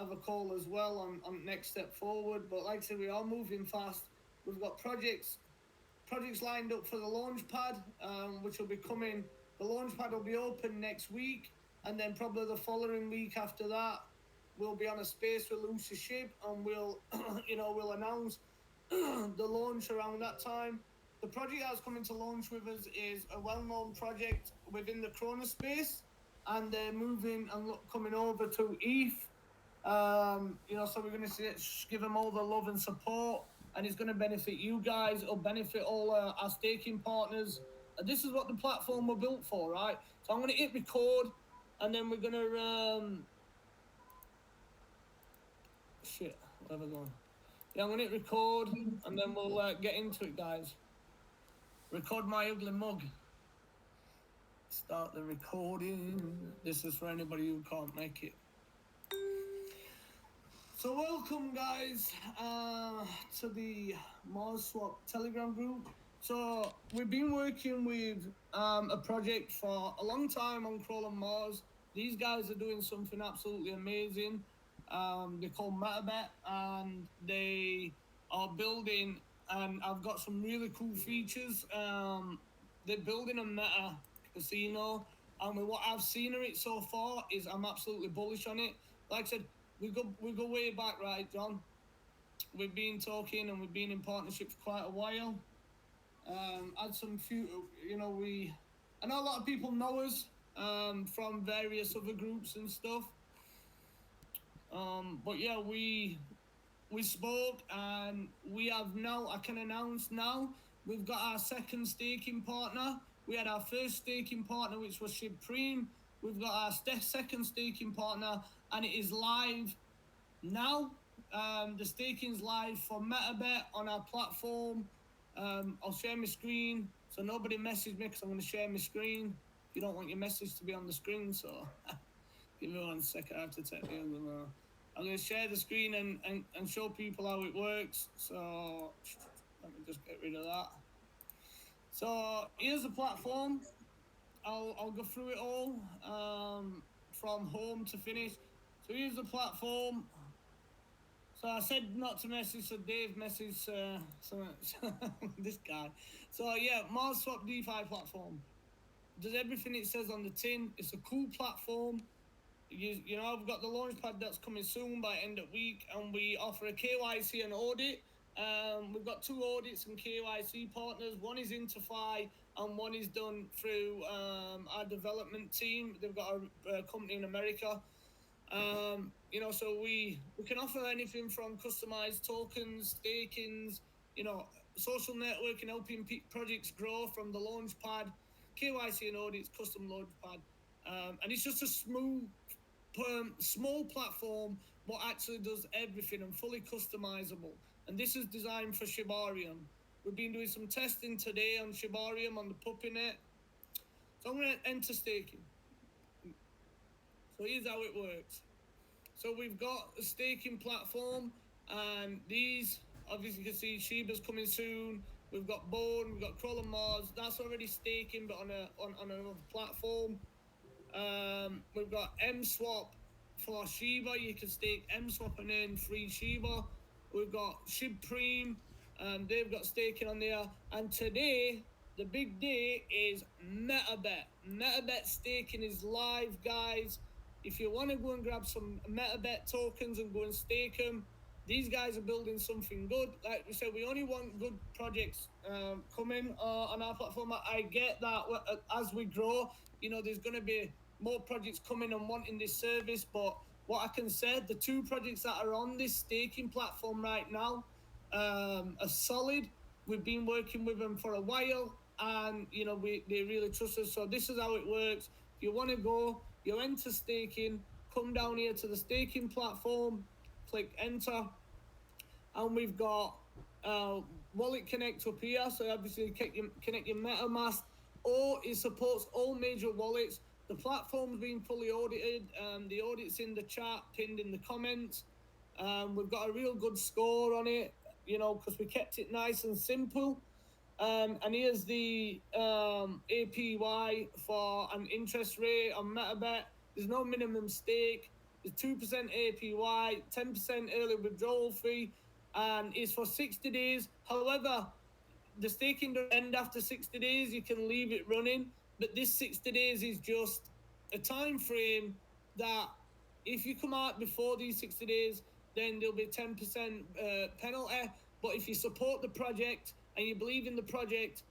have a call as well on next step forward. But like I said, we are moving fast. We've got projects lined up for the launch pad, which will be coming. The launch pad will be open next week, and then probably the following week after that, we'll be on a space with Lucy Ship, and we'll, we'll announce the launch around that time. The project that's coming to launch with us is a well-known project within the Corona space, and they're moving and coming over to ETH. So we're going to give them all the love and support, and it's going to benefit you guys. It'll benefit all our staking partners. This is what the platform we're built for, right? So I'm going to hit record, and then we're going to where have I gone? Yeah, I'm going to hit record, and then we'll get into it, guys. Record my ugly mug. Start the recording. This is for anybody who can't make it. So welcome, guys, to the Marswap Telegram group. So we've been working with a project for a long time on Crawl and Mars. These guys are doing something absolutely amazing. They're called MetaBet, and they are building, and I've got some really cool features. They're building a meta casino, and with what I've seen of it so far, is I'm absolutely bullish on it. Like I said, we go way back, right, John? We've been talking and we've been in partnership for quite a while. Had some few, I know a lot of people know us from various other groups and stuff. But yeah, we spoke, and we have now, I can announce now, we've got our second staking partner. We had our first staking partner, which was Supreme. We've got our second staking partner, and it is live now. The staking's live for MetaBet on our platform. I'll share my screen, so nobody message me, because I'm going to share my screen. You don't want your message to be on the screen, so give me 1 second. I have to take the other one. I'm going to share the screen and show people how it works. So let me just get rid of that. So here's the platform. I'll go through it all from home to finish. So here's the platform. So I said not to message, so Dave messaged this guy. So yeah, Marswap DeFi platform. Does everything it says on the tin. It's a cool platform. We've got the launch pad that's coming soon by end of week, and we offer a KYC and audit. We've got 2 audits and KYC partners. One is Interfi, and one is done through our development team. They've got a company in America. So we can offer anything from customized tokens, stakings, social networking, helping projects grow from the launch pad, KYC and audits, custom launch pad. And it's just a small platform, but actually does everything and fully customizable. And this is designed for Shibarium. We've been doing some testing today on Shibarium on the PuppyNet. So I'm going to enter staking. So here's how it works. So we've got a staking platform, and these, obviously you can see Shiba's coming soon. We've got Bone, we've got Crawl and Mars. That's already staking, but on another platform. We've got MSwap for Shiba. You can stake MSwap and earn free Shiba. We've got Supreme, and they've got staking on there. And today, the big day is MetaBet. MetaBet staking is live, guys. If you want to go and grab some MetaBet tokens and go and stake them, these guys are building something good. Like we said, we only want good projects coming on our platform. I get that as we grow, there's going to be more projects coming and wanting this service. But what I can say, the 2 projects that are on this staking platform right now are solid. We've been working with them for a while, and they really trust us. So this is how it works. If you want to go, you enter staking, come down here to the staking platform, click enter, and we've got wallet connect up here. So obviously connect your MetaMask, or it supports all major wallets. The platform's been fully audited. The audit's in the chat, pinned in the comments. We've got a real good score on it, because we kept it nice and simple. And here's the APY for an interest rate on MetaBet. There's no minimum stake. It's 2% APY, 10% early withdrawal fee, and it's for 60 days. However, the staking doesn't end after 60 days. You can leave it running, but this 60 days is just a time frame that if you come out before these 60 days, then there'll be 10% penalty. But if you support the project and you believe in the project,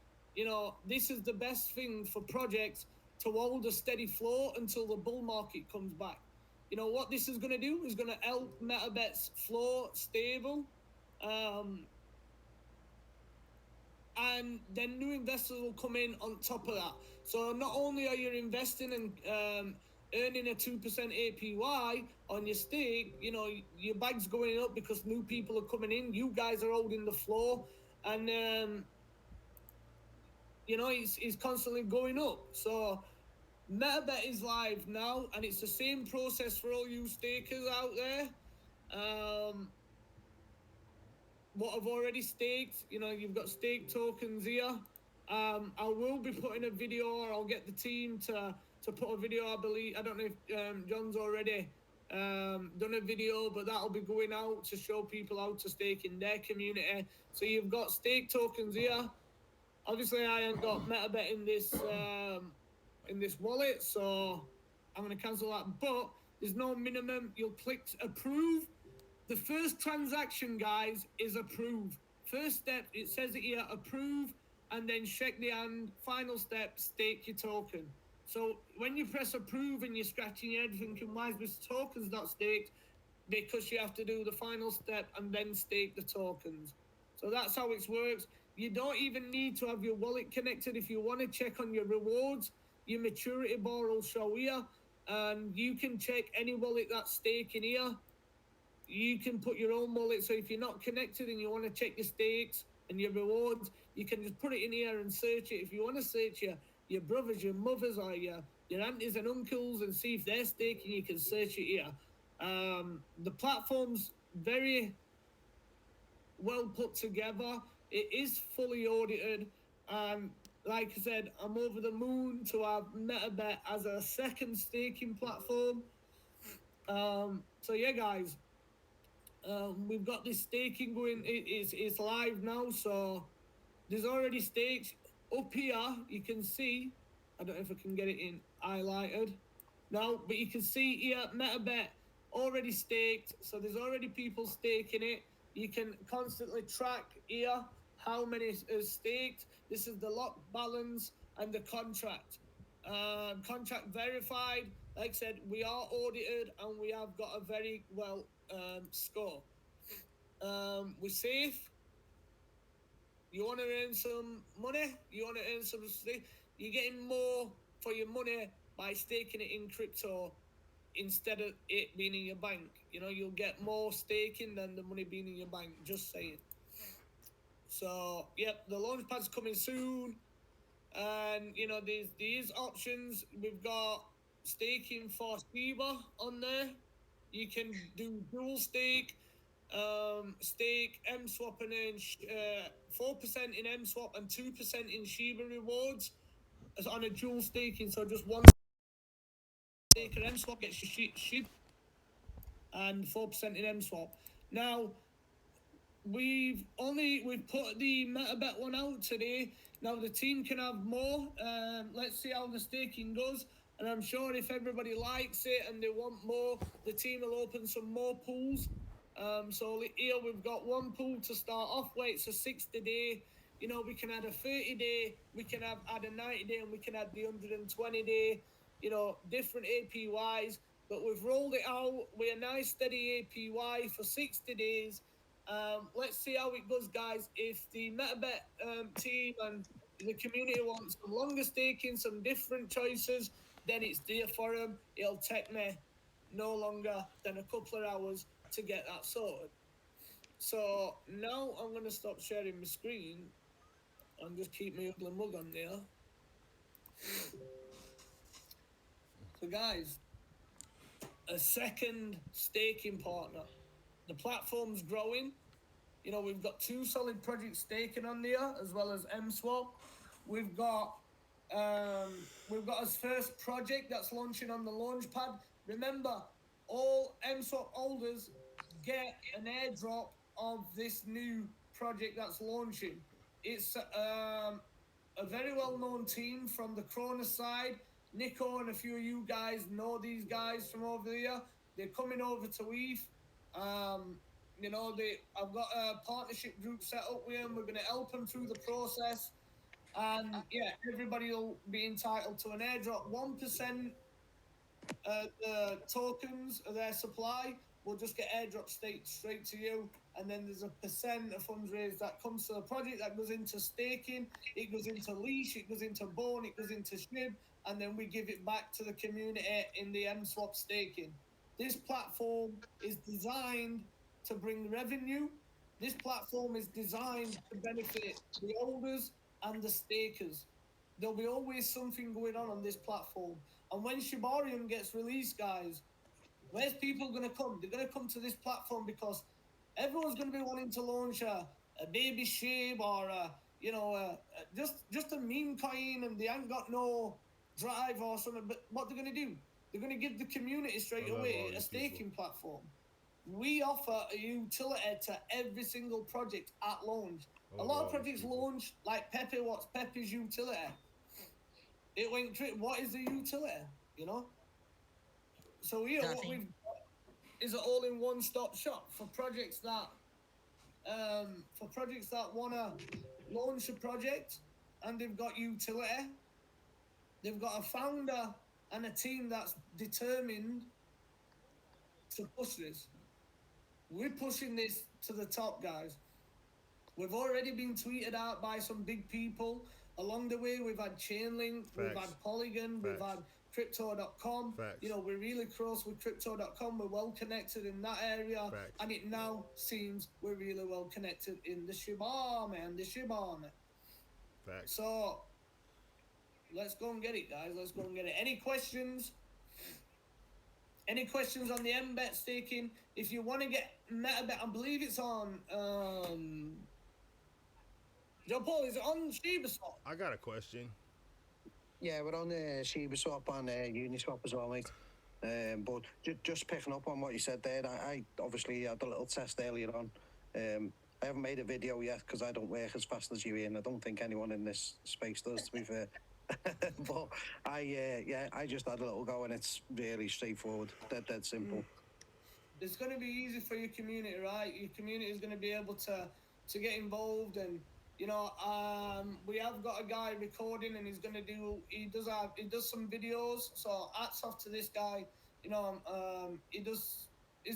this is the best thing for projects to hold a steady flow until the bull market comes back. What this is going to do is going to help MetaBet's flow stable. And then new investors will come in on top of that. So not only are you investing and earning a 2% APY on your stake, your bag's going up because new people are coming in. You guys are holding the floor, and it's constantly going up. So MetaBet is live now, and it's the same process for all you stakers out there. What I've already staked, you've got stake tokens here. I will be putting a video, or I'll get the team to put a video. I don't know if John's already done a video, but that'll be going out to show people how to stake in their community. So you've got stake tokens here. Obviously, I ain't got MetaBet in this wallet, so I'm going to cancel that. But there's no minimum. You'll click approve. The first transaction, guys, is approve. First step, it says it here, approve, and then shake the hand. Final step, stake your token. So when you press approve and you're scratching your head thinking, why is this token's not staked? Because you have to do the final step and then stake the tokens. So that's how it works. You don't even need to have your wallet connected. If you want to check on your rewards, your maturity bar will show here, and you can check any wallet that's staking here. You can put your own wallet. So if you're not connected and you want to check your stakes and your rewards, you can just put it in here and search it. If you want to search your brothers, your mothers, or your aunties and uncles and see if they're staking, you can search it here. The platform's very well put together. It is fully audited, and like I said, I'm over the moon to have MetaBet as a second staking platform. So yeah, guys, we've got this staking going. It's live now, so there's already stakes up here. You can see, I don't know if I can get it in highlighted now, but you can see here MetaBet already staked. So there's already people staking it. You can constantly track here how many is staked. This is the lock balance and the contract. Contract verified. Like I said, we are audited and we have got a very well score. We're safe. You want to earn some money? You want to earn some stake? You're getting more for your money by staking it in crypto instead of it being in your bank. You'll get more staking than the money being in your bank. Just saying. So, yep, the launchpad's coming soon. And, these options. We've got staking for Shiba on there. You can do dual stake, stake MSwap and earn 4% in MSwap and 2% in Shiba rewards as on a dual staking. So just one stake and MSwap gets Shiba and 4% in MSwap. Now, we've put the MetaBet one out today. Now the team can have more. Let's see how the staking goes. And I'm sure if everybody likes it and they want more, the team will open some more pools. So here we've got one pool to start off with. It's a 60-day. We can add a 30-day, we can add a 90-day, and we can add the 120-day. Different APYs. But we've rolled it out with a nice steady APY for 60 days. Let's see how it goes, guys. If the MetaBet team and the community wants some longer staking, some different choices, then it's there for them. It'll take me no longer than a couple of hours to get that sorted. So now I'm going to stop sharing my screen and just keep my ugly mug on there. So guys, a second staking partner. The platform's growing. We've got 2 solid projects staking on there, as well as MSwap. We've got our first project that's launching on the launchpad. Remember, all MSWAP holders get an airdrop of this new project that's launching. It's a very well-known team from the Cronus side. Nico and a few of you guys know these guys from over there. They're coming over to ETH. Um, I've got a partnership group set up with them. We're going to help them through the process. And yeah, everybody will be entitled to an airdrop. 1% the tokens of their supply will just get airdrop straight to you, and then there's a percent of funds raised that comes to the project that goes into staking, it goes into leash, it goes into bone, it goes into SHIB, and then we give it back to the community in the MSwap staking. This platform is designed to bring revenue. This platform is designed to benefit the holders and the stakers. There'll be always something going on this platform. And when Shibarium gets released, guys, where's people going to come? They're going to come to this platform because everyone's going to be wanting to launch a baby Shib or just a meme coin, and they ain't got no drive or something. But what they're going to do? They're going to give the community straight away a staking platform. We offer a utility to every single project at launch. A lot of projects launch like Pepe. What's Pepe's utility? It went. What is the utility? You know. So here, what we've got is an all-in-one stop shop for projects that wanna launch a project and they've got utility. They've got a founder and a team that's determined to push this. We're pushing this to the top, guys. We've already been tweeted out by some big people. Along the way, we've had Chainlink, we've had Polygon, we've had Crypto.com. We're really close with Crypto.com. We're well connected in that area. And it now seems we're really well connected in the Shiba Army and the Shiba Army. So, let's go and get it, guys. Let's go and get it. Any questions? Any questions on the MBET staking? If you want to get MetaBet, I believe it's on... Joe Paul, is it on ShibaSwap? I got a question. Yeah, we're on ShibaSwap and Uniswap as well, mate. But just picking up on what you said there, I obviously had a little test earlier on. I haven't made a video yet because I don't work as fast as you, Ian. I don't think anyone in this space does, to be fair. But I just had a little go, and it's really straightforward, dead simple. It's going to be easy for your community, right? Your community is going to be able to get involved, and we have got a guy recording, and he does some videos. So hats off to this guy. He's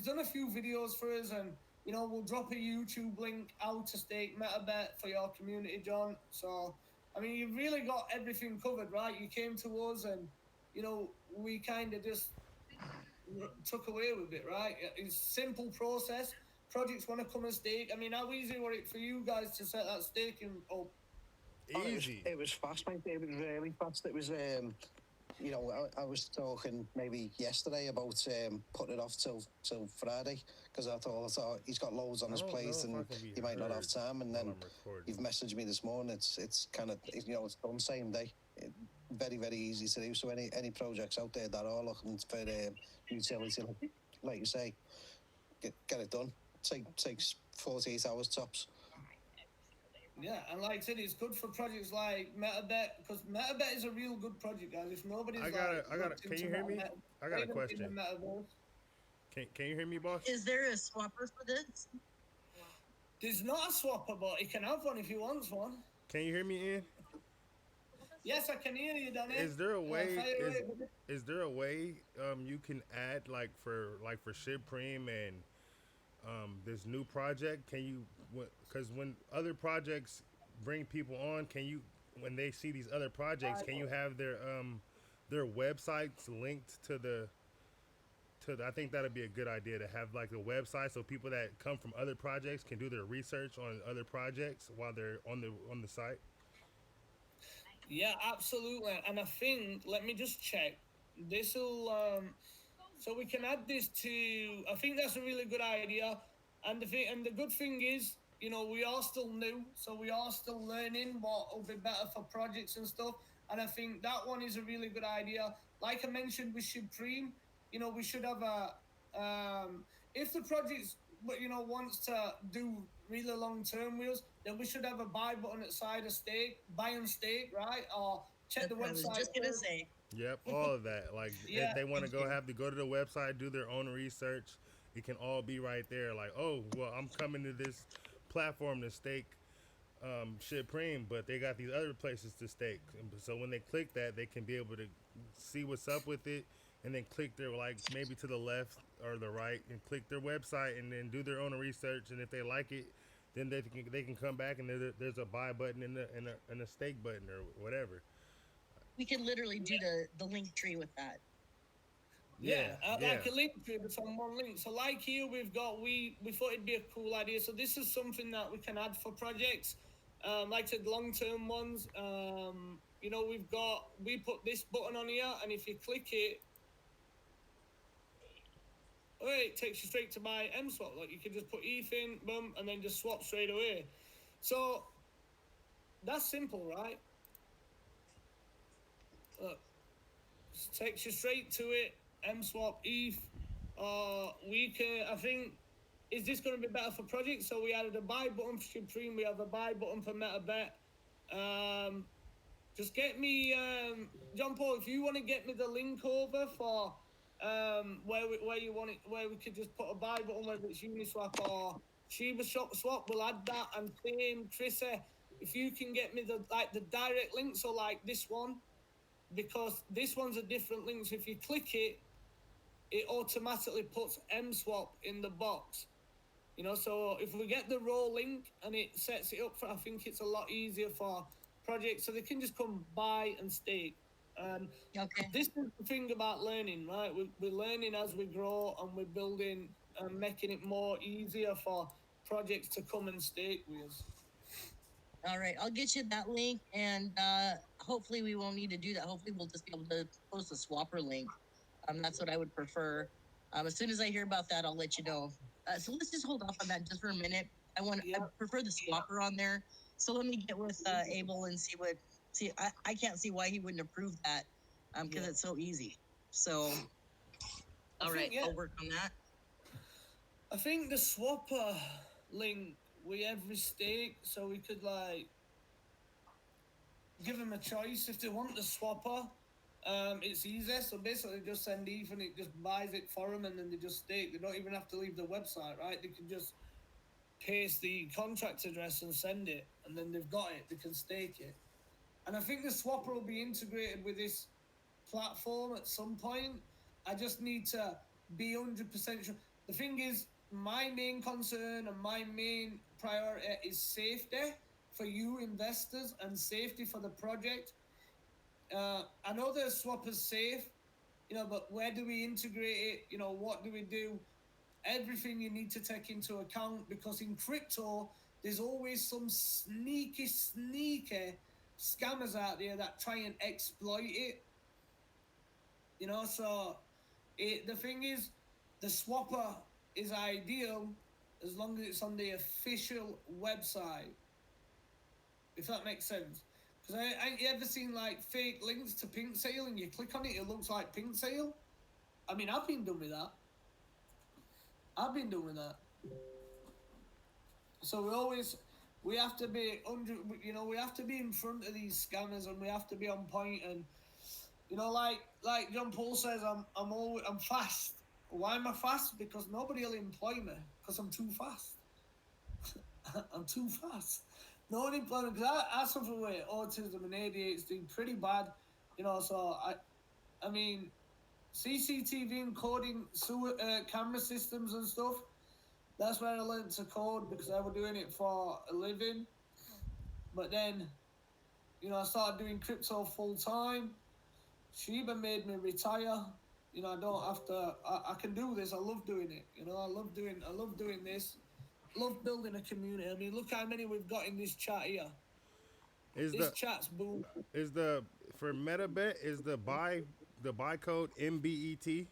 done a few videos for us, and we'll drop a YouTube link how to stake MetaBet for your community, John. So I mean, you've really got everything covered, right? You came to us, and we kind of just took away with it, right? It's a simple process. Projects want to come and stake. I mean, how easy was it for you guys to set that staking up? Easy. It was fast, mate. It was really fast. It was, I was talking maybe yesterday about putting it off till Friday because I thought he's got loads on his plate and he might not have time. And then you've messaged me this morning. It's kind of it's done same day. Very, very easy to do. So any projects out there that are looking for utility, like you say, get it done. Takes 48 hours tops. Yeah, and like I said, it's good for projects like MetaBet because MetaBet is a real good project, guys. If nobody's I got. Can you hear me? I got a question. Can you hear me, boss? Is there a swapper for this? There's not a swapper, but he can have one if he wants one. Can you hear me, Ian? Yes, I can hear you, Danny. Is there a way? Is there a way you can add like for Supreme and this new project? Can you? Because when other projects bring people on, can you? When they see these other projects, can you have their websites linked to the? I think that'd be a good idea to have like a website so people that come from other projects can do their research on other projects while they're on the site. Yeah, absolutely. And I think, let me just check. This will, so we can add this to, I think that's a really good idea. And the good thing is, we are still new, so we are still learning what will be better for projects and stuff. And I think that one is a really good idea. Like I mentioned with Supreme, we should have If the project, wants to do really long term wheels, then we should have a buy button at side of stake, buy and stake, right? Or check That's the what I was website just gonna first. say. Yep, all of that. Like if Yeah, they want to Thank go you. have to go to the website, do their own research, it can all be right there. Like, oh, well, I'm coming to this platform to stake shit Preem, but they got these other places to stake. And so when they click that, they can be able to see what's up with it, and then click their like maybe to the left or the right, and click their website, and then do their own research. And if they like it, then they can come back and there's a buy button and a stake button or whatever. We could literally do the link tree with that. Yeah, yeah. like a link tree, but on one link. So like here we've got we thought it'd be a cool idea. So this is something that we can add for projects, like I said, long term ones. We put this button on here, and if you click it, oh, it takes you straight to my M swap. Like you can just put ETH in, boom, and then just swap straight away. So that's simple, right? Look, takes you straight to it. M swap ETH. We can. I think. Is this going to be better for projects? So we added a buy button for Supreme. We have a buy button for MetaBet. Um, just get me, John Paul. If you want to get me the link over for where you want it, where we could just put a buy button, whether it's Uniswap or Shiba Shop Swap, we'll add that. And same, Chrissy, if you can get me the direct link, so like this one, because this one's a different link. So if you click it, it automatically puts MSwap in the box. So if we get the raw link and it sets it up for, I think it's a lot easier for projects, so they can just come buy and stake. And Okay. this is the thing about learning, right? We're learning as we grow, and we're building and making it more easier for projects to come and stake with us. All right, I'll get you that link, and hopefully we won't need to do that. Hopefully we'll just be able to post a swapper link. That's what I would prefer. As soon as I hear about that, I'll let you know. So let's just hold off on that just for a minute. I prefer the swapper on there. So let me get with Abel and see. I can't see why he wouldn't approve that, because it's so easy. So, all right, I'll work on that. I think the swapper link we every stake, so we could like give them a choice if they want the swapper. It's easy, so basically just send ETH and it just buys it for them, and then they just stake. They don't even have to leave the website, right? They can just paste the contract address and send it, and then they've got it. They can stake it, and I think the swapper will be integrated with this platform at some point. I just need to be 100% sure. The thing is, my main concern and my main priority is safety for you investors and safety for the project. I know the swap is safe, but where do we integrate it? What do we do? Everything you need to take into account, because in crypto, there's always some sneaky scammers out there that try and exploit it. So the thing is, the swapper is ideal as long as it's on the official website, if that makes sense. Because I you ever seen like fake links to Pink Sale, and you click on it, it looks like Pink Sale? I mean, I've been done with that. I've been doing that. So we have to be under, we have to be in front of these scammers, and we have to be on point. And like John Paul says, I'm fast. Why am I fast? Because nobody will employ me because I'm too fast. I'm too fast. No one employ me because I suffer with autism and ADHD pretty bad. So I mean, CCTV encoding camera systems and stuff. That's where I learned to code, because I was doing it for a living. But then, I started doing crypto full time. Shiba made me retire. I don't have to. I can do this. I love doing it. I love doing this. Love building a community. I mean, look how many we've got in this chat here. Is This the chat's boom. is the for MetaBet is the buy code MBET?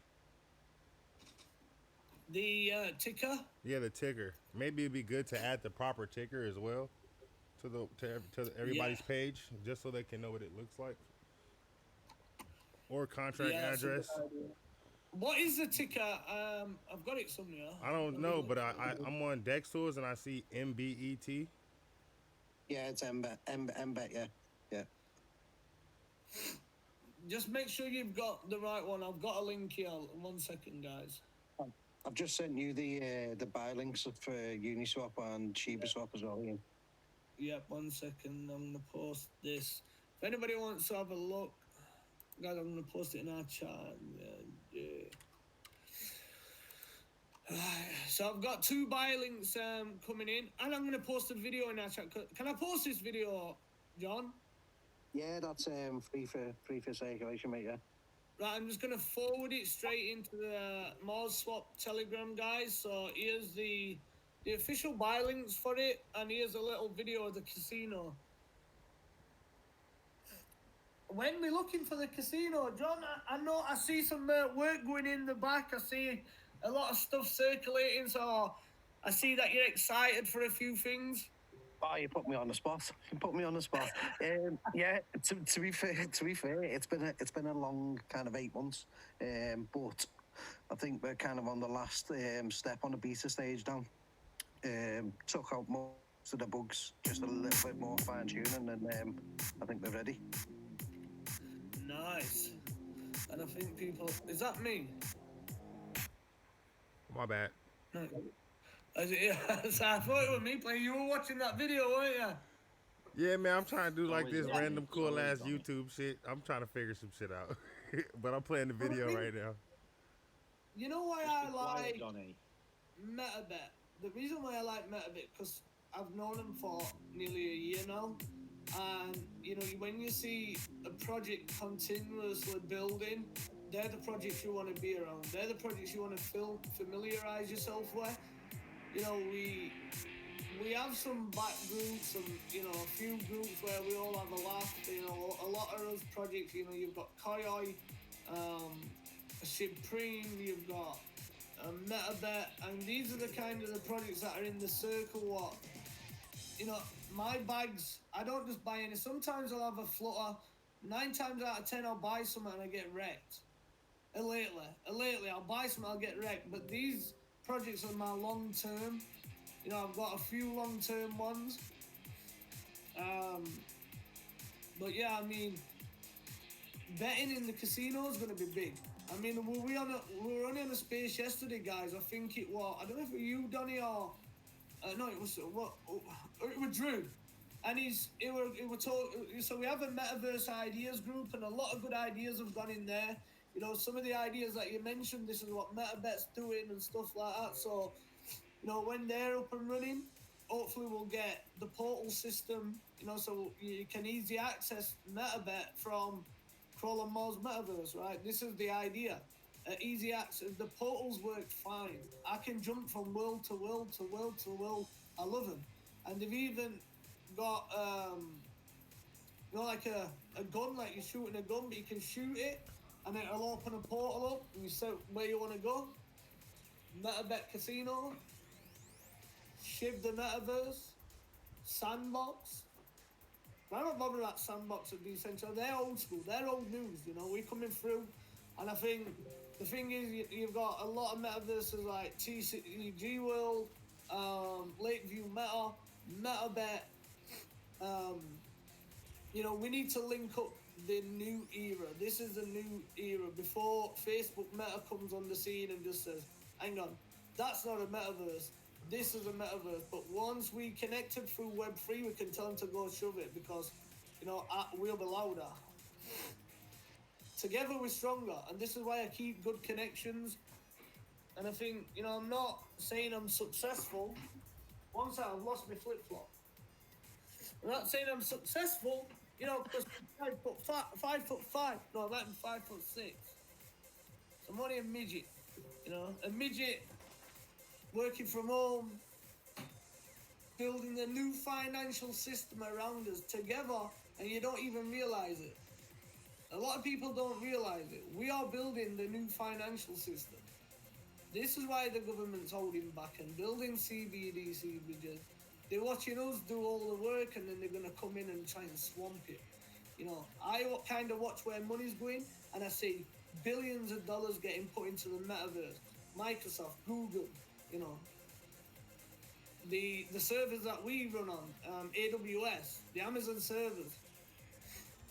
The ticker. Yeah, the ticker. Maybe it'd be good to add the proper ticker as well to everybody's page, just so they can know what it looks like, or contract Yeah, that's a good address. idea. What is the ticker? I've got it somewhere. I don't know, but I'm on Dex Tools and I see MBET. Yeah, it's mbet. Yeah, yeah. Just make sure you've got the right one. I've got a link here. 1 second, guys. I've just sent you the buy links for Uniswap and Shiba Swap as well, Ian. Yep, 1 second. I'm gonna post this. If anybody wants to have a look, guys, I'm gonna post it in our chat. So I've got 2 buy links coming in, and I'm gonna post a video in our chat. Can I post this video, John? Yeah, that's free for circulation, mate. Yeah. Right, I'm just gonna forward it straight into the Marswap Telegram, guys. So here's the official buy links for it, and here's a little video of the casino. When we're looking for the casino, John, I know I see some work going in the back. I see a lot of stuff circulating, so I see that you're excited for a few things. Oh, you put me on the spot. You put me on the spot. Yeah. To be fair, it's been a long kind of 8 months. But I think we're kind of on the last step on the beta stage now. Took out most of the bugs, just a little bit more fine tuning, and I think we're ready. Nice. And I think people, is that me? My bad. No. Yeah, so I thought it was me playing. You were watching that video, weren't you? Yeah, man, I'm trying to do like this random cool ass YouTube shit. I'm trying to figure some shit out, but I'm playing the video right now. You know why I like MetaBet? The reason why I like MetaBet, because I've known them for nearly a year now, and you know, when you see a project continuously building, they're the projects you want to be around. They're the projects you want to familiarize yourself with. You know, we have some back groups and, you know, a few groups where we all have a laugh. You know, a lot of those projects, you know, you've got Koyoi, Supreme, you've got MetaBet, and these are the kind of the projects that are in the circle. What, you know, my bags, I don't just buy any. Sometimes I'll have a flutter. 9 times out of 10, I'll buy something and I get wrecked. Lately, I'll buy something, I'll get wrecked. But these projects are my long term. You know, I've got a few long term ones. But yeah, I mean, betting in the casino is going to be big. I mean, we were only on a space yesterday, guys. I think it was, I don't know if it was you, Donny, or no, it was Drew. And so we have a metaverse ideas group, and a lot of good ideas have gone in there. You know, some of the ideas that you mentioned, this is what MetaBet's doing and stuff like that. So, you know, when they're up and running, hopefully we'll get the portal system, you know, so you can easily access MetaBet from Crawl and Mars Metaverse, right? This is the idea. Easy access. The portals work fine. I can jump from world to world to world to world. I love them. And they've even got, you know, like a gun, like you're shooting a gun, but you can shoot it and it'll open a portal up and you say where you want to go. MetaBet Casino, Shiv the Metaverse, Sandbox. I'm not bothered about Sandbox and Decentral. They're old school. They're old news. You know, we're coming through, and I think the thing is you've got a lot of metaverses like TCG World, Lakeview Meta, MetaBet. You know, we need to link up the new era. This is the new era before Facebook Meta comes on the scene and just says, hang on, that's not a metaverse. This is a metaverse. But once we connected through Web3, we can tell them to go shove it because, you know, we'll be louder. Together we're stronger. And this is why I keep good connections. And I think, you know, I'm not saying I'm successful. Once I've lost my flip-flop. I'm not saying I'm successful, you know, because 5'5". No, I'm not 5'6". So I'm only a midget, you know, a midget working from home, building a new financial system around us together, and you don't even realize it. A lot of people don't realize it. We are building the new financial system. This is why the government's holding back and building CBDC bridges. They're watching us do all the work and then they're going to come in and try and swamp it. You know, I kind of watch where money's going and I say, billions of dollars getting put into the metaverse. Microsoft, Google, you know, the servers that we run on, AWS, the Amazon servers,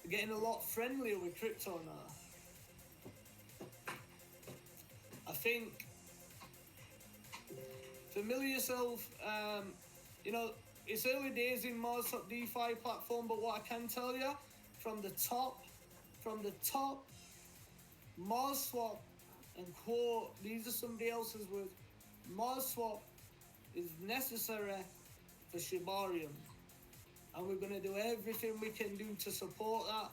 are getting a lot friendlier with crypto now. I think familiar yourself, you know, it's early days in Marswap DeFi platform, but what I can tell you from the top, Marswap and quote, these are somebody else's words, Marswap is necessary for Shibarium. And we're going to do everything we can do to support that.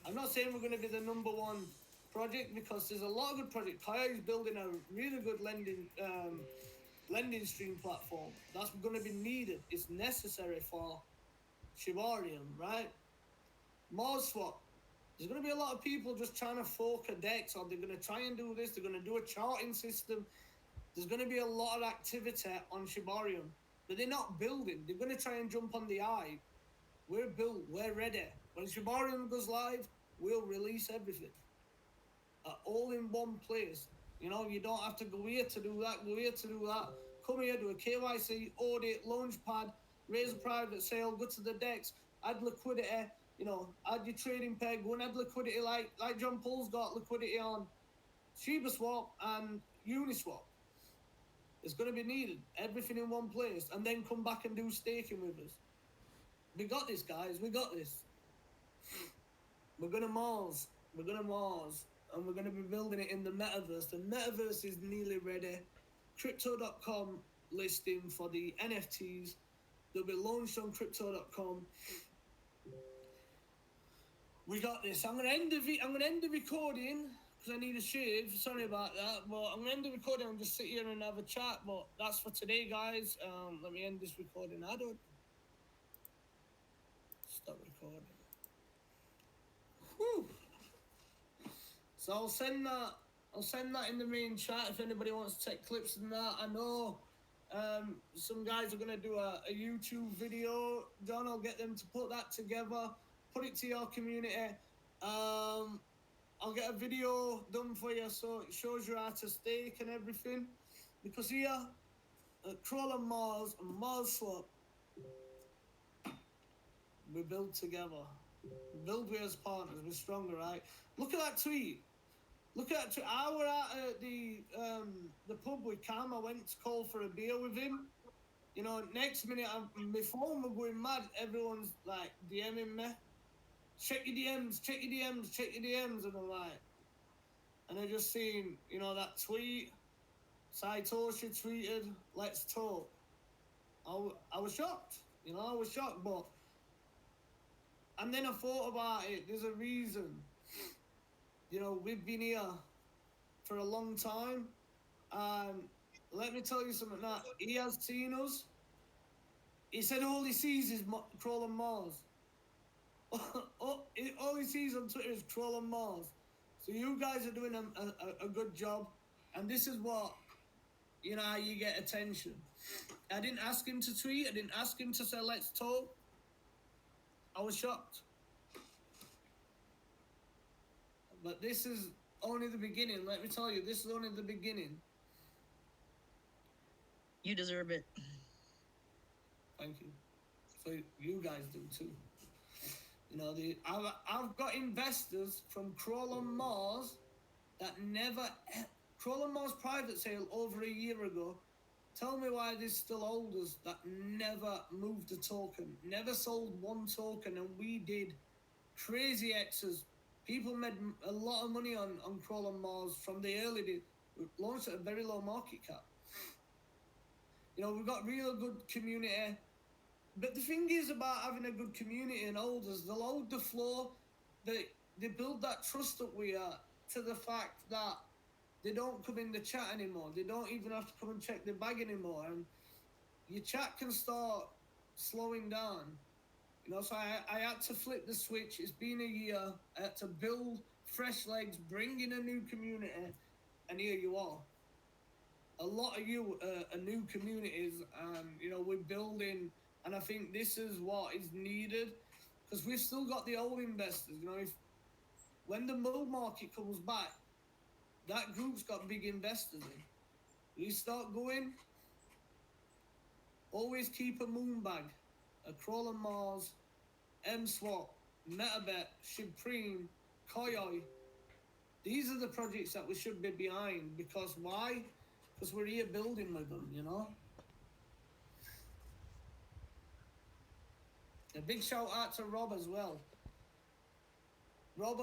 I'm not saying we're going to be the number one project because there's a lot of good projects. Kaya is building a really good lending stream platform. That's going to be needed. It's necessary for Shibarium, right? Marswap. There's going to be a lot of people just trying to fork a DEX, or they're going to try and do this. They're going to do a charting system. There's going to be a lot of activity on Shibarium, but they're not building. They're going to try and jump on the eye. We're built. We're ready. When Shibarium goes live, we'll release everything. All in one place. You know, you don't have to go here to do that, go here to do that. Come here, do a KYC, audit, launchpad, raise a private sale, go to the DEX, add liquidity, you know, add your trading peg, go and add liquidity like John Paul's got liquidity on ShibaSwap and Uniswap. It's going to be needed. Everything in one place. And then come back and do staking with us. We got this, guys. We got this. We're going to Mars. We're going to Mars. And we're going to be building it in the metaverse. The metaverse is nearly ready. Crypto.com listing for the NFTs. They'll be launched on Crypto.com. We got this. I'm going to end the recording because I need a shave. Sorry about that. But I'm going to end the recording and just sit here and have a chat. But that's for today, guys. Let me end this recording. I don't... Stop recording. Whew. So I'll send that in the main chat if anybody wants to take clips of that. I know some guys are going to do a YouTube video. John, I'll get them to put that together, put it to your community. I'll get a video done for you so it shows you how to stake and everything. Because here at Crawl on Mars and Marswap, we build together. We build with as partners. We're stronger, right? Look at that tweet. Look at that tweet. I was at the pub with Cam. I went to call for a beer with him. You know, next minute, my phone was going mad. Everyone's like DMing me. Check your DMs, check your DMs, check your DMs. And I'm like, and I just seen, you know, that tweet. Satoshi tweeted, let's talk. I was shocked. You know, I was shocked, but... And then I thought about it. There's a reason. You know, we've been here for a long time. And let me tell you something now. He has seen us. He said all he sees is Crawl on Mars. All he sees on Twitter is Crawl on Mars. So you guys are doing a good job. And this is what, you know, how you get attention. I didn't ask him to tweet. I didn't ask him to say, let's talk. I was shocked. But this is only the beginning. Let me tell you, this is only the beginning. You deserve it. Thank you. So you guys do too. You know, I've got investors from Crawl on Mars that never... Crawl on Mars private sale over a year ago. Tell me why there's still holders that never moved a token, never sold one token, and we did crazy X's. People made a lot of money on Crawl on Mars from the early days. We launched at a very low market cap. You know, we've got real good community. But the thing is about having a good community and holders, they'll hold the floor. They build that trust that we are to the fact that they don't come in the chat anymore. They don't even have to come and check their bag anymore. And your chat can start slowing down. You know, so I had to flip the switch. It's been a year. I had to build fresh legs, bring in a new community. And here you are. A lot of you are new communities. And, you know, we're building. And I think this is what is needed. Because we've still got the old investors. You know, when the bull market comes back, That group's got big investors in. You start going, always keep a moon bag, a crawl on Mars, MSwap, Metabet, Supreme, Koyoi. These are the projects that we should be behind because why? Because we're here building with them, you know? A big shout out to Rob as well. Rob,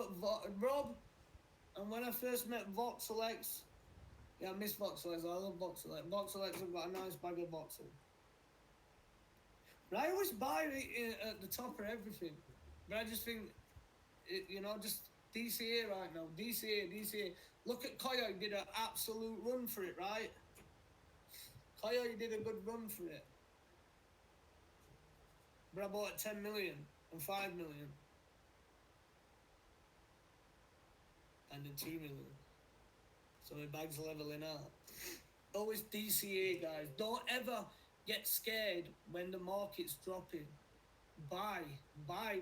and when I first met VoxelX, yeah, I miss VoxelX. I love VoxelX. VoxelX have got a nice bag of Voxel. But I always buy it at the top of everything. But I just think, just DCA right now. DCA. Look at Koyo, did an absolute run for it, right? Koyo did a good run for it. But I bought 10 million and 5 million. And then 2 million. So my bag's leveling out. Always DCA, guys. Don't ever get scared when the market's dropping. Buy.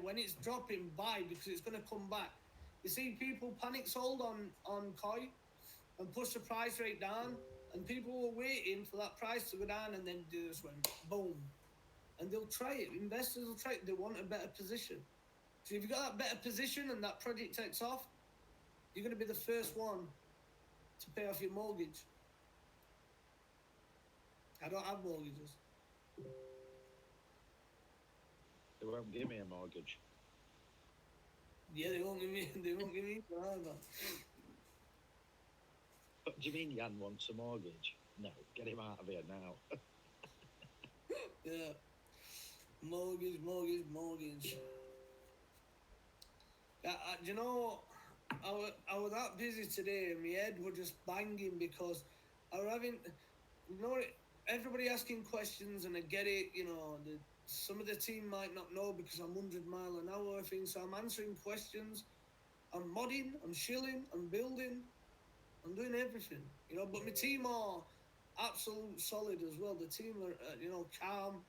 When it's dropping, buy because it's going to come back. You see people panic sold on Koi and push the price rate down, and people were waiting for that price to go down, and then they just went boom. And they'll try it. Investors will try it. They want a better position. So if you've got that better position and that project takes off, you're going to be the first one to pay off your mortgage. I don't have mortgages. They won't give me a mortgage. Yeah, they won't give me either. But do you mean Jan wants a mortgage? No, get him out of here now. Yeah. Mortgage. Do you know, I was that busy today and my head was just banging because I was having, everybody asking questions and I get it, some of the team might not know because I'm 100 mile an hour thing, so I'm answering questions, I'm modding, I'm shilling, I'm building, I'm doing everything, but my team are absolute solid as well. The team are, calm.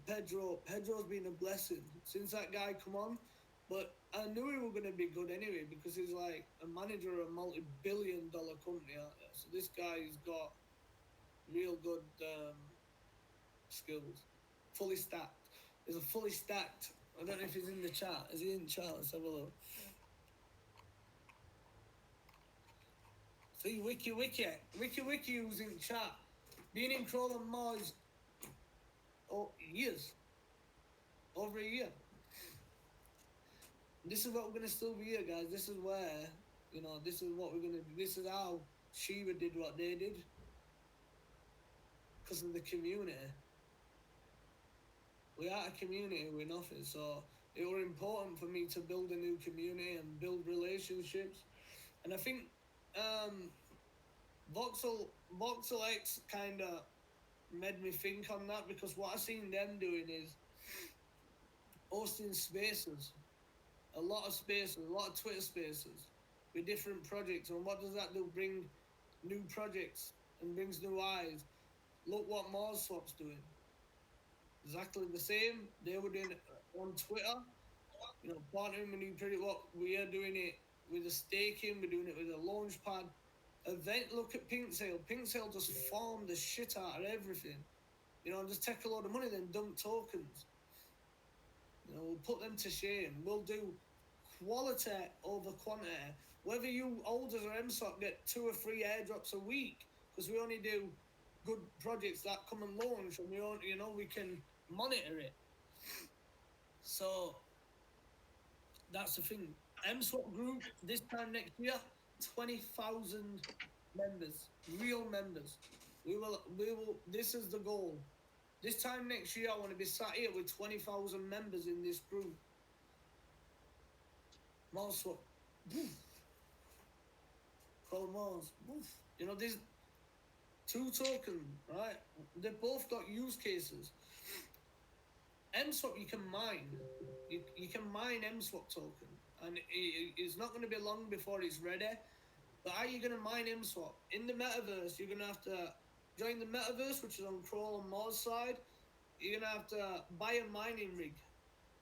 Pedro's been a blessing since that guy come on, but I knew we were going to be good anyway because he's like a manager of a multi-billion-dollar company out there. So this guy's got real good skills, fully stacked. There's a fully stacked. I don't know if he's in the chat. Is he in the chat? Let's have a look. See, Wiki who's in chat. Been in Crawl and Mars years. Over a year. This is what we're going to still be here, guys. This is where, this is what we're going to do. This is how Shiva did what they did. Because of the community. We are a community with nothing. So it was important for me to build a new community and build relationships. And I think VoxelX kind of made me think on that because what I seen them doing is hosting spaces, a lot of spaces, a lot of Twitter spaces with different projects. And what does that do? Bring new projects and brings new eyes. Look what Marswap's doing. Exactly the same. They were doing it on Twitter, partnering with new project. What we are doing it with a staking, we're doing it with a launchpad event. Look at Pink Sale. Pink Sale just farmed the shit out of everything. Just take a load of money, then dump tokens. We'll put them to shame. We'll do quality over quantity. Whether you holders or MSOC get 2 or 3 airdrops a week, because we only do good projects that come and launch, and we can monitor it. So that's the thing. MSwap group this time next year, 20,000 members, real members. We will. This is the goal. This time next year, I want to be sat here with 20,000 members in this group. Marswap. Call Mars. There's 2 tokens, right? They both got use cases. MSwap you can mine. You can mine MSwap token. And it's not going to be long before it's ready. But how are you going to mine MSwap? In the metaverse, you're going to have to join the metaverse, which is on Crawl and Mars side. You're going to have to buy a mining rig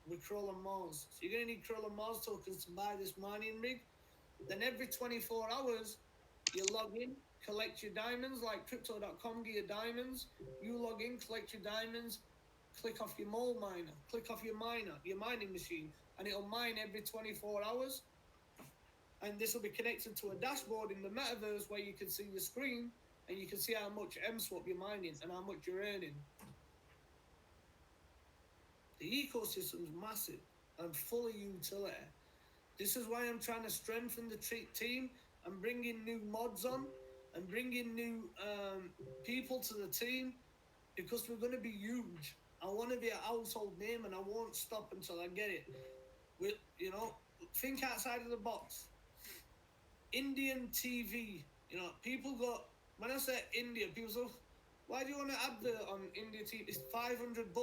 with Crawl and Mars. So you're going to need Crawl and Mars tokens to buy this mining rig. Then every 24 hours, You log in, collect your diamonds, like crypto.com, get your diamonds. You log in, collect your diamonds, click off your mole miner, click off your mining machine, and it'll mine every 24 hours. And this will be connected to a dashboard in the metaverse where you can see your screen and you can see how much MSwap you're mining and how much you're earning. The ecosystem's massive and full of utility. This is why I'm trying to strengthen the team and bring in new mods on and bring in new people to the team because we're going to be huge. I want to be a household name and I won't stop until I get it. Think outside of the box. Indian TV. People go, when I say India, people say, why do you want to advert on India TV? It's $500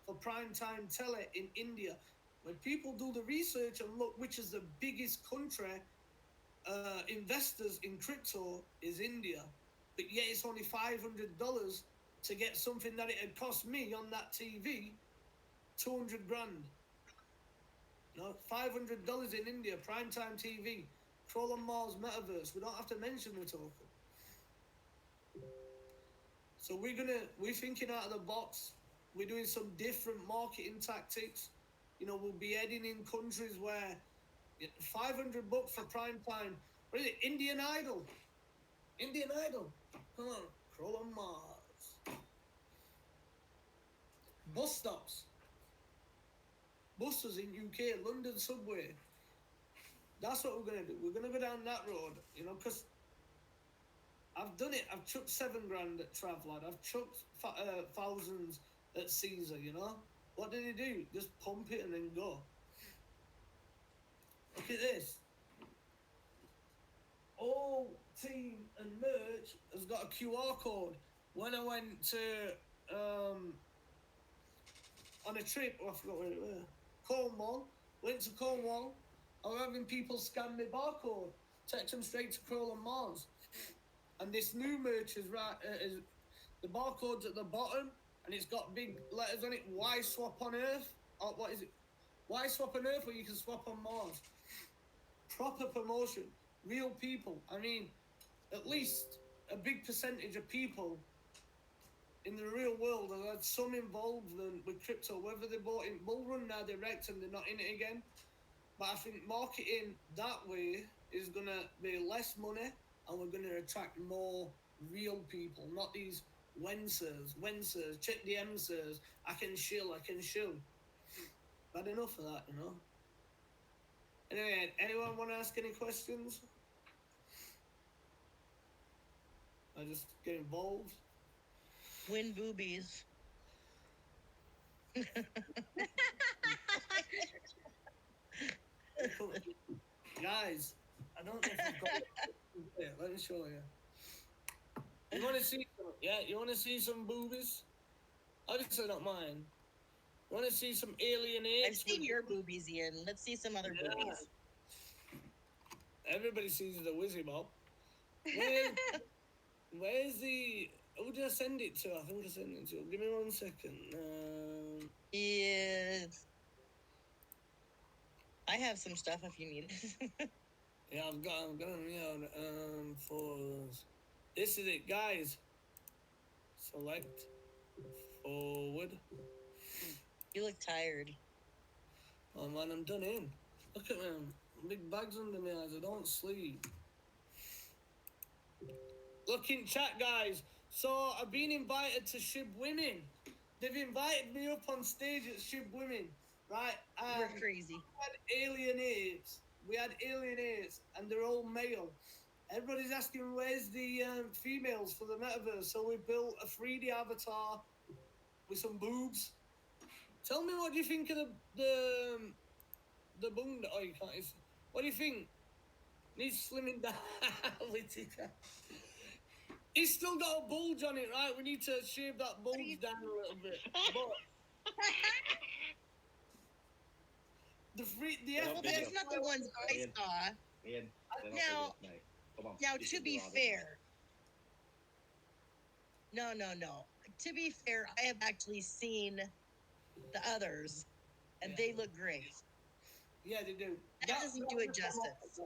for prime time tele in India. When people do the research and look which is the biggest country investors in crypto is India, but yet it's only $500 to get something that it had cost me on that TV 200 grand. $500 in India, primetime TV, Crawl on Mars metaverse. We don't have to mention the token. So we're thinking out of the box. We're doing some different marketing tactics. We'll be heading in countries where $500 for prime time. What is it? Indian Idol. Come on, Crawl on Mars. Bus stops. Buses in UK, London subway. That's what we're gonna do. We're gonna go down that road, because I've done it. I've chucked $7 grand at Travlad. I've chucked thousands at Caesar. What did he do? Just pump it and then go. Look at this. All team and merch has got a QR code. When I went to on a trip, I forgot where it was. Cornwall. Went to Cornwall. I was having people scan my barcode, take them straight to Crawl on Mars. And this new merch is is the barcode's at the bottom, and it's got big letters on it. Why swap on Earth? Or what is it? Why swap on Earth where you can swap on Mars? Proper promotion, real people. I mean, at least a big percentage of people in the real world have had some involvement with crypto, whether they bought in bull run now direct and they're not in it again. But I think marketing that way is going to be less money and we're going to attract more real people, not these Wensers, check the MSers, I can shill. Bad enough of that, Anyway, anyone want to ask any questions? I just get involved. Win boobies. Guys, I don't know if you've got it. Let me show you. You want to see some? Yeah, you want to see some boobies? Obviously not mine. You want to see some alien apes? I've seen your boobies, Ian. Let's see some other boobies. Everybody sees the Wizzy Bob. Where's the... Who did I send it to? I think I sent it to... Give me 1 second. Yes. I have some stuff if you need it. Yeah, I've got them, photos. This is it, guys. Select. Forward. You look tired. Oh man, I'm done in. Look at them. Big bags under my eyes. I don't sleep. Look in chat, guys. So I've been invited to Shib Women. They've invited me up on stage at Shib Women, right? You're crazy. We had alien apes, and they're all male. Everybody's asking where's the females for the metaverse. So we built a 3D avatar with some boobs. Tell me what do you think of the bung? Oh, you can't. What do you think? Needs slimming down. He's still got a bulge on it, right? We need to shave that bulge down a little bit. But that's not the ones I saw. Ian, now to be fair. No. To be fair, I have actually seen the others, and they look great. Yeah, they do. That doesn't do it justice.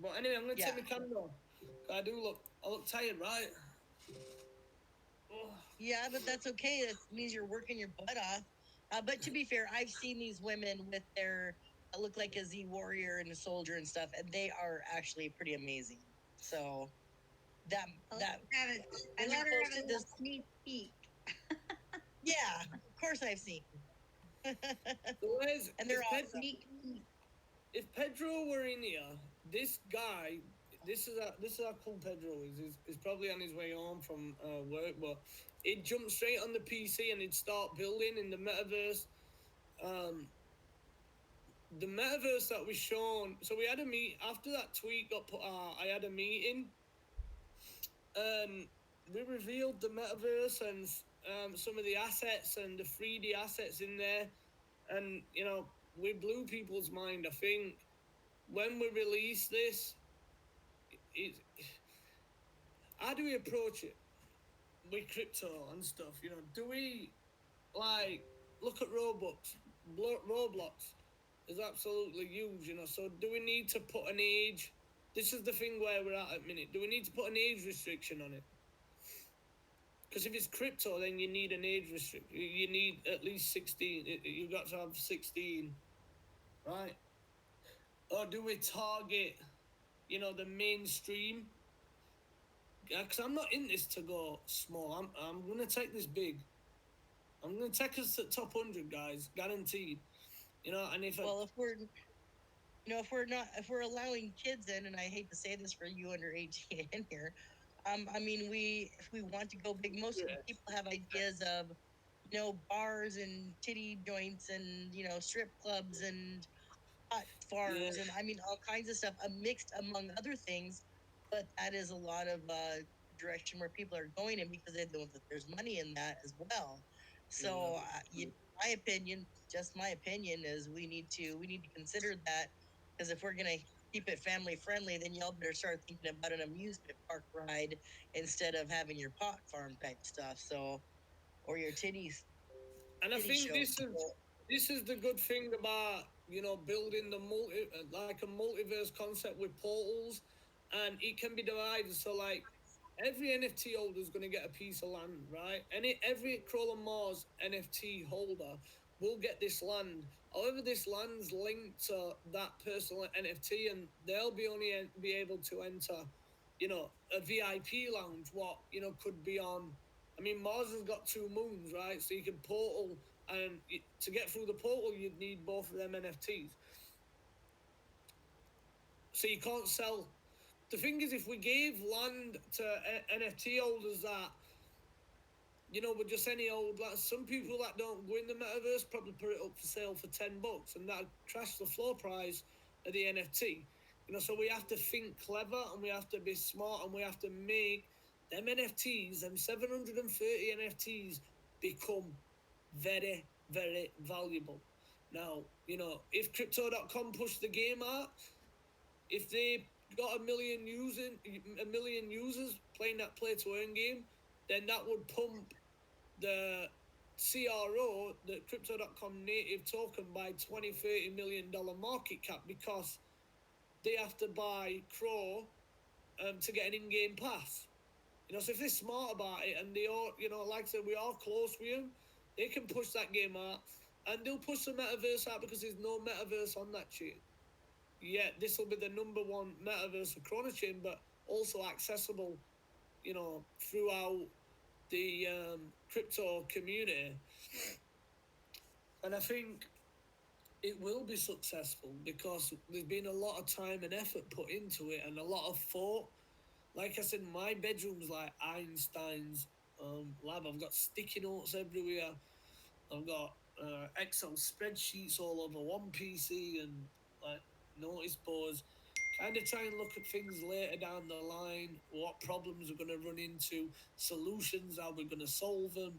But anyway, I'm gonna Yeah. take my camera off. I look tired, right? Oh, Yeah, but that's okay. That means you're working your butt off. But to be fair, I've seen these women with their that look like a Z warrior and a soldier and stuff, and they are actually pretty amazing. So that that I when you let her have posted a this, sneak peek. yeah, of course I've seen. so where's And they're if awesome. Sneak peek. if Pedro were in here, this guy, this is how cool Pedro is. He's probably on his way home from work, but he'd jump straight on the PC and he'd start building in the metaverse. Um, the metaverse that was shown. So we had a meet after that tweet got put out. I had a meeting, and we revealed the metaverse and some of the assets and the 3D assets in there, and we blew people's mind. I think when we release this, it, how do we approach it with crypto and stuff? Do we like look at Roblox? Roblox is absolutely huge. So do we need to put an age? This is the thing where we're at the minute. Do we need to put an age restriction on it? Because if it's crypto, then you need an age restriction. You need at least 16. You've got to have 16, right? Or do we target, the mainstream? Because I'm not in this to go small. I'm gonna take this big. I'm gonna take us to top 100, guys, guaranteed. And Well, if we're not if we're allowing kids in, and I hate to say this for you under 18 in here, I mean, we if we want to go big, most people have ideas of bars and titty joints and strip clubs and hot yeah, farms and I mean all kinds of stuff, mixed among other things. But that is a lot of direction where people are going in because they know that there's money in that as well. yeah. So, my opinion, just my opinion, is we need to consider that because if we're gonna keep it family friendly, then y'all better start thinking about an amusement park ride instead of having your pot farm type stuff. So, or your And I titty think show. this is the good thing about building the like a multiverse concept with portals, and it can be divided. So like every NFT holder is going to get a piece of land, right? And every Crawl on Mars NFT holder will get this land. However, this land's linked to that personal NFT, and they'll be only be able to enter, a VIP lounge. What could be on. I mean, Mars has got two moons, right? So you can portal, and to get through the portal, you'd need both of them NFTs. So you can't sell. The thing is, if we gave land to NFT holders that but just any old like some people that don't go in the metaverse probably put it up for sale for $10, and that crash the floor price of the NFT. So we have to think clever and we have to be smart and we have to make them NFTs, them 730 NFTs, become very, very valuable. Now, if crypto.com push the game out, if they got a million users playing that play to earn game, then that would pump the CRO, the crypto.com native token, by $20-30 million market cap, because they have to buy Crow to get an in-game pass. So if they're smart about it and they are, like I said, we are close with them, they can push that game out, and they'll push the metaverse out because there's no metaverse on that chain. Yeah, this will be the number one metaverse for Chrono Chain, but also accessible, throughout the crypto community. And I think it will be successful because there's been a lot of time and effort put into it and a lot of thought. Like I said, my bedroom's like Einstein's lab. I've got sticky notes everywhere. I've got Excel spreadsheets all over one PC and like notice boards. Kind of try and look at things later down the line, what problems we're going to run into, solutions, how we're going to solve them,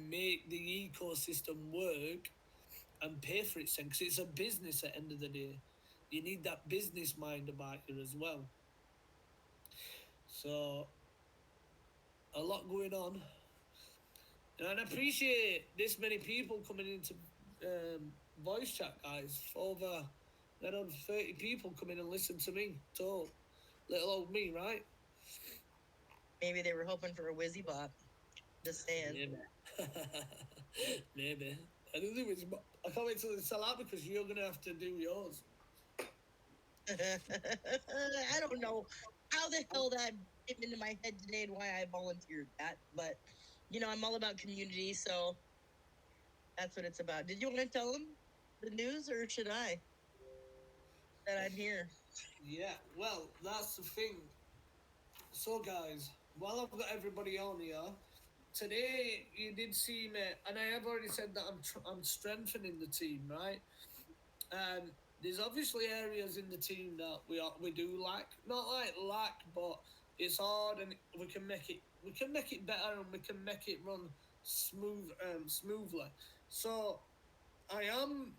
make the ecosystem work and pay for itself, because it's a business at the end of the day. You need that business mind about you as well. So, a lot going on. And I appreciate this many people coming into voice chat, guys. Over let 30 people come in and listen to me talk. Little old me, right? Maybe they were hoping for a whizzy bop. Just saying. Maybe. Maybe. I don't think it's. I can't wait till they sell out because you're gonna have to do yours. I don't know how the hell that came into my head today and why I volunteered that, but I'm all about community, so that's what it's about. Did you want to tell them the news, or should I? That I'm here. Yeah. Well, that's the thing. So, guys, while I've got everybody on here, today you did see me, and I have already said that I'm strengthening the team, right? And there's obviously areas in the team that we do lack, not like lack, but it's hard, and we can make it better, and we can make it run smoothly. So I am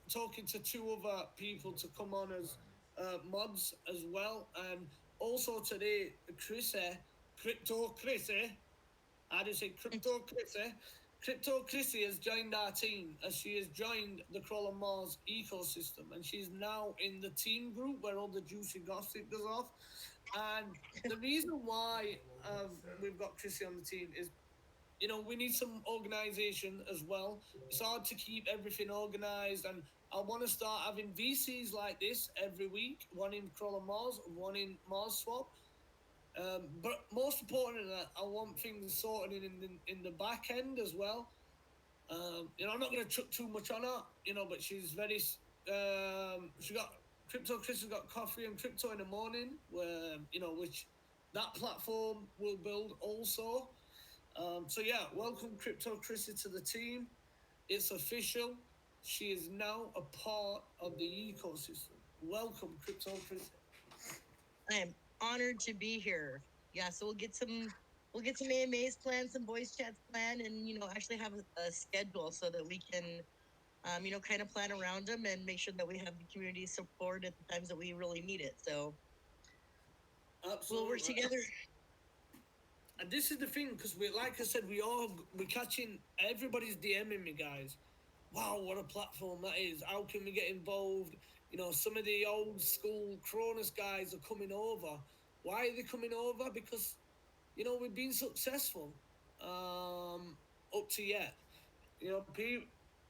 talking to two other people to come on as mods as well, and also today, Chrissy, Crypto Chrissy, I just say Crypto Chrissy. Crypto Chrissy has joined our team as she has joined the Crawl on Mars ecosystem, and she's now in the team group where all the juicy gossip goes off. And the reason why we've got Chrissy on the team is, we need some organization as well. It's hard to keep everything organized, and I want to start having VCs like this every week, one in Crawl on Mars, one in Marswap. But most important than that, I want things sorted in the back end as well. I'm not going to chuck too much on her, but she's very. She got crypto. Chris has got coffee and crypto in the morning, where which that platform will build also. So yeah, welcome Crypto Chrissy to the team. It's official. She is now a part of the ecosystem. Welcome, Crypto Chrissy. I am honored to be here. Yeah, so we'll get some AMAs planned, some voice chats planned, and actually have a schedule so that we can kind of plan around them and make sure that we have the community support at the times that we really need it. So we'll work Absolutely. together. And this is the thing, because like I said, we're catching everybody's DMing me, guys. Wow, what a platform that is! How can we get involved? Some of the old school Cronus guys are coming over. Why are they coming over? Because we've been successful up to yet. People,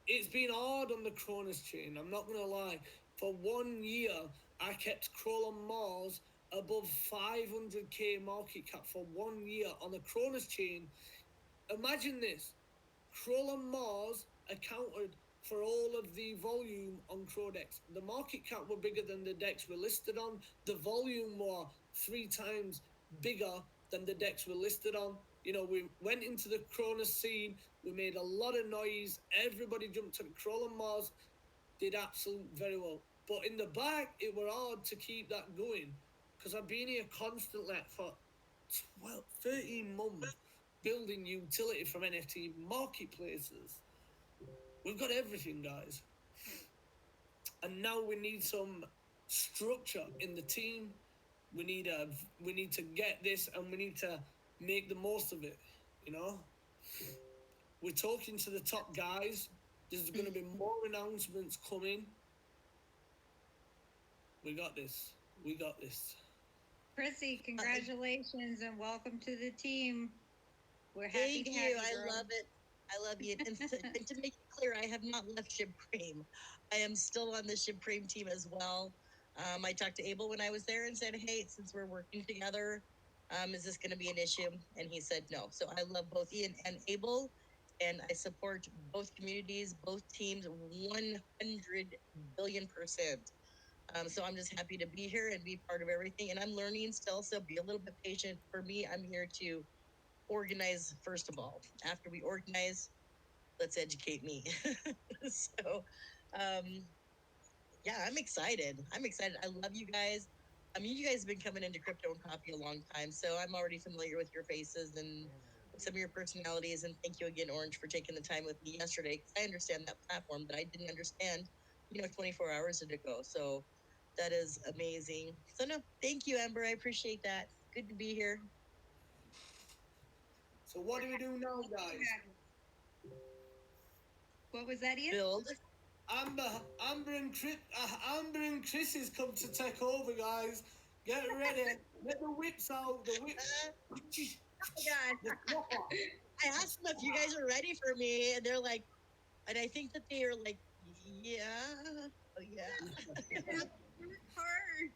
it's been hard on the Cronus chain. I'm not gonna lie. For 1 year, I kept Crawl on Mars above 500k market cap for 1 year on the Cronus chain. Imagine this: Crawl on Mars accounted for all of the volume on Crodex. The market cap were bigger than the decks we're listed on. The volume were 3 times bigger than the decks we're listed on. We went into the Cronus scene. We made a lot of noise. Everybody jumped to the Crawl on Mars. Did absolute very well. But in the back, it were hard to keep that going because I've been here constantly for 12, 13 months building utility from NFT marketplaces. We've got everything, guys. And now we need some structure in the team. We need to get this, and we need to make the most of it. You know, we're talking to the top guys. There's going to be more announcements coming. We got this. We got this. Chrissy, congratulations and welcome to the team. We're happy Thank to you. have you. I love it. I love you. And to make it clear, I have not left Supreme. I am still on the Supreme team as well. I talked to Abel when I was there and said, hey, since we're working together, is this going to be an issue? And he said no. So I love both Ian and Abel, and I support both communities, both teams 100 billion%. So I'm just happy to be here and be part of everything. And I'm learning still, so be a little bit patient. For me, I'm here to organize first of all. After we organize, let's educate me. So, um, yeah, I'm excited. I'm excited. I love you guys. I mean, you guys have been coming into crypto and coffee a long time, so I'm already familiar with your faces and some of your personalities. And thank you again, Orange, for taking the time with me yesterday, because I understand that platform that I didn't understand, 24 hours ago. So that is amazing. So no, thank you, Amber. I appreciate that. Good to be here. So what do we do now, guys? What was that, Ian? Build. Amber, Amber and Chris has come to take over, guys. Get ready. Get the whips out. The whip. Oh The God. swapper. I asked them if you guys are ready for me, and they're like, and I think that they are like, yeah, oh, yeah. Hard.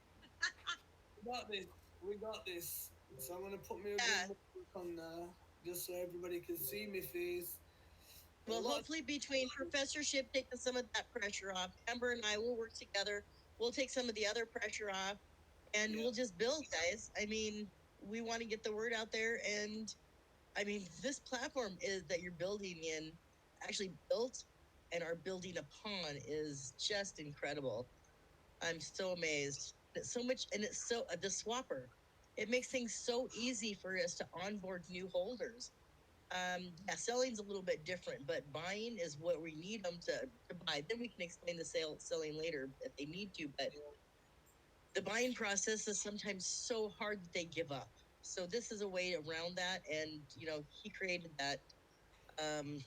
We got this. We got this. So I'm gonna put me a Yeah. good look on there, just so everybody can see my face. A Well, lot. hopefully between professorship taking some of that pressure off, Amber and I will work together. We'll take some of the other pressure off, and Yeah. we'll just build, guys. I mean, we want to get the word out there, and I mean, this platform is that you're building in, actually built and are building upon is just incredible. I'm so amazed. It's so much, and it's so the swapper. It makes things so easy for us to onboard new holders. Yeah, selling's a little bit different, but buying is what we need them to buy. Then we can explain the selling later if they need to. But the buying process is sometimes so hard that they give up. So this is a way around that, and he created that, um,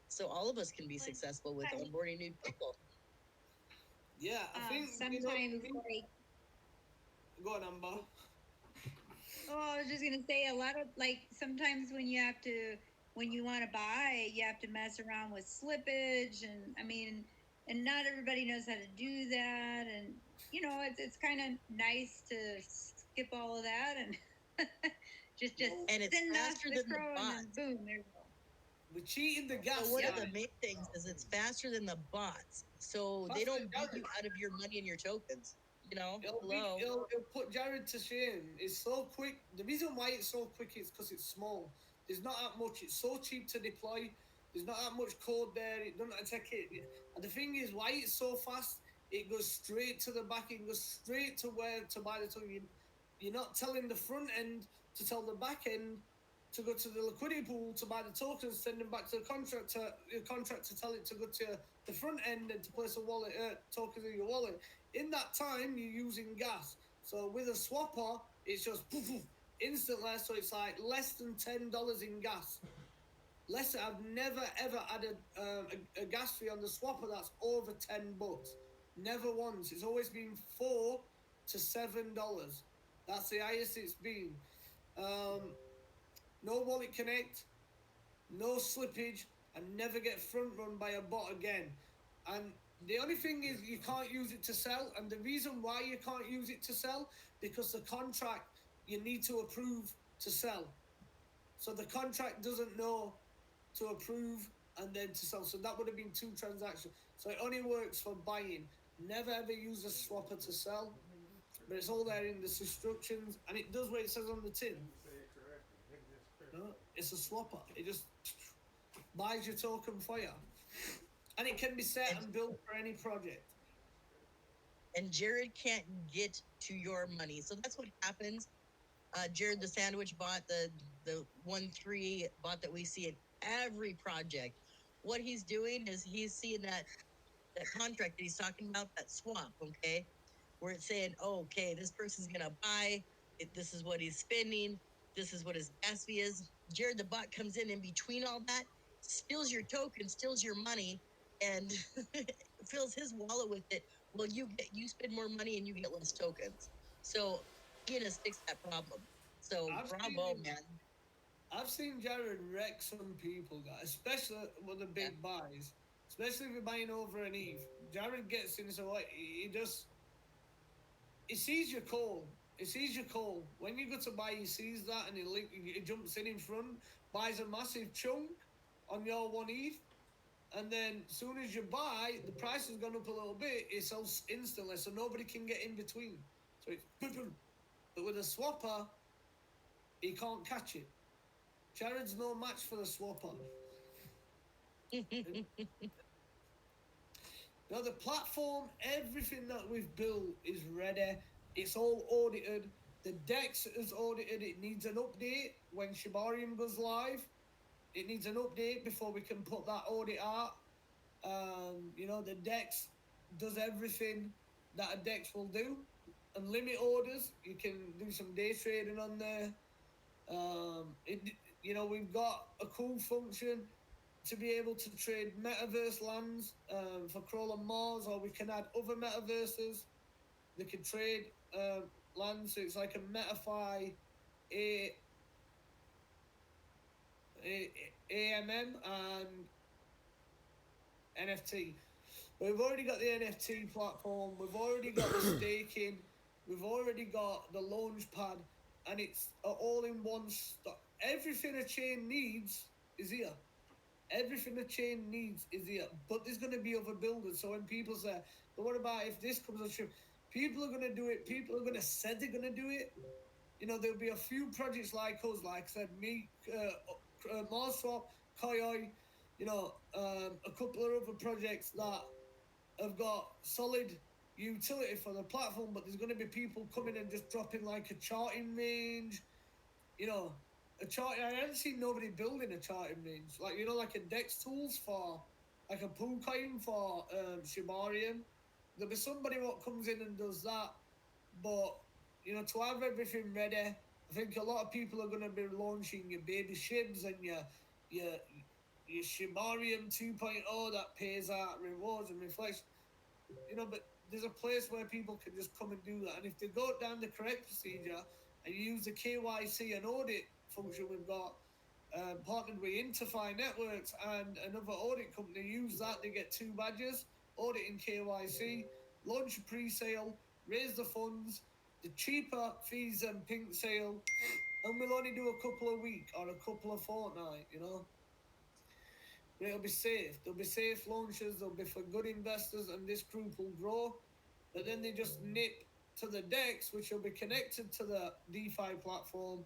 so all of us can be successful with onboarding new people. Yeah. I think sometimes like, Go on, Amber. oh, I was just gonna say a lot of like sometimes when you have to when you want to buy, you have to mess around with slippage, and I mean, and not everybody knows how to do that, and it's kind of nice to skip all of that and just And it's send off faster the than the crow and then bots. boom, there you go. We're cheating the gas. So one of guy. the main things is it's faster than the bots. So they Faster than don't beat you Jared. out of your money and your tokens. It'll, Hello. it'll put Jared to shame. It's so quick. The reason why it's so quick is because it's small. There's not that much. It's so cheap to deploy. There's not that much code there. It doesn't take it. And the thing is, why it's so fast, it goes straight to the back. It goes straight to where to buy the token. You're not telling the front end to tell the back end to go to the liquidity pool to buy the tokens, send them back to the contract to tell it to go to the front end and to place a wallet tokens in your wallet. In that time, you're using gas. So with a swapper, it's just poof, poof, instantly. So it's like less than $10 in gas. Less. I've never ever had a gas fee on the swapper that's over $10. Never once. It's always been $4 to $7. That's the highest it's been. No wallet connect, no slippage, and never get front run by a bot again. And the only thing is you can't use it to sell, and the reason why you can't use it to sell because the contract you need to approve to sell. So the contract doesn't know to approve and then to sell. So that would have been two transactions. So it only works for buying. Never ever use a swapper to sell. But it's all there in the instructions, and it does what it says on the tin. No, it's a swapper. It just buys your token for you. And it can be set and built for any project. And Jared can't get to your money. So that's what happens. Jared, the sandwich bot, the 1-3 bot that we see in every project. What he's doing is he's seeing that contract that he's talking about, that swap, okay? Where it's saying, oh, okay, this person's gonna buy, this is what he's spending, this is what his gas fee is. Jared the bot comes in between all that, steals your token, steals your money, and fills his wallet with it. Well, you spend more money and you get less tokens. So he has fixed that problem. So bravo, man. I've seen Jared wreck some people, guys, especially with the big buys. Especially if you're buying over an ETH. Jared gets in, so he sees your call. He sees your call. When you go to buy, he sees that and he jumps in front, buys a massive chunk on your one ETH, and then as soon as you buy, the price has gone up a little bit. It sells instantly, so nobody can get in between. So it's boom, boom. But with a swapper, he can't catch it. Jared's no match for the swapper. Now the platform, everything that we've built is ready. It's all audited. The DEX is audited. It needs an update when Shibarium goes live. It needs an update before we can put that audit out. The DEX does everything that a DEX will do. And limit orders, you can do some day trading on there. We've got a cool function. to be able to trade metaverse lands for Crawl and Mars, or we can add other metaverses. They can trade lands, so it's like a MetaFi, a, AMM, and NFT. We've already got the NFT platform, we've already got the staking, we've already got the launch pad, and it's all in one stop. Everything a chain needs is here. Everything a chain needs is here. But there's going to be other builders. So when people say, but what about if this comes on ship? People are going to do it. People are going to say they're going to do it. You know, there'll be a few projects like us, like I said, me, Marswap, Koi, you know, a couple of other projects that have got solid utility for the platform, but there's going to be people coming and just dropping like a charting range, you know, a chart. I haven't seen nobody building a charting range, like, you know, like a Dex tools for, like a pool coin for Shibarium. There'll be somebody what comes in and does that, but you know, to have everything ready, I think a lot of people are going to be launching your baby shibs and your your Shibarium 2.0 that pays out rewards and reflects, you know, but there's a place where people can just come and do that. And if they go down the correct procedure and use the KYC and audit function we've got partnered with Interfi Networks and another audit company, use that, they get two badges, audit and KYC, launch a pre-sale, raise the funds, the cheaper fees than pink sale, and we'll only do a couple of week or a couple of fortnight, you know. But it'll be safe. There'll be safe launches. There'll be for good investors, and this group will grow. But then they just nip to the DEX, which will be connected to the DeFi platform,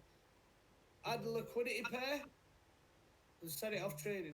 add the liquidity pair, and set it off trading.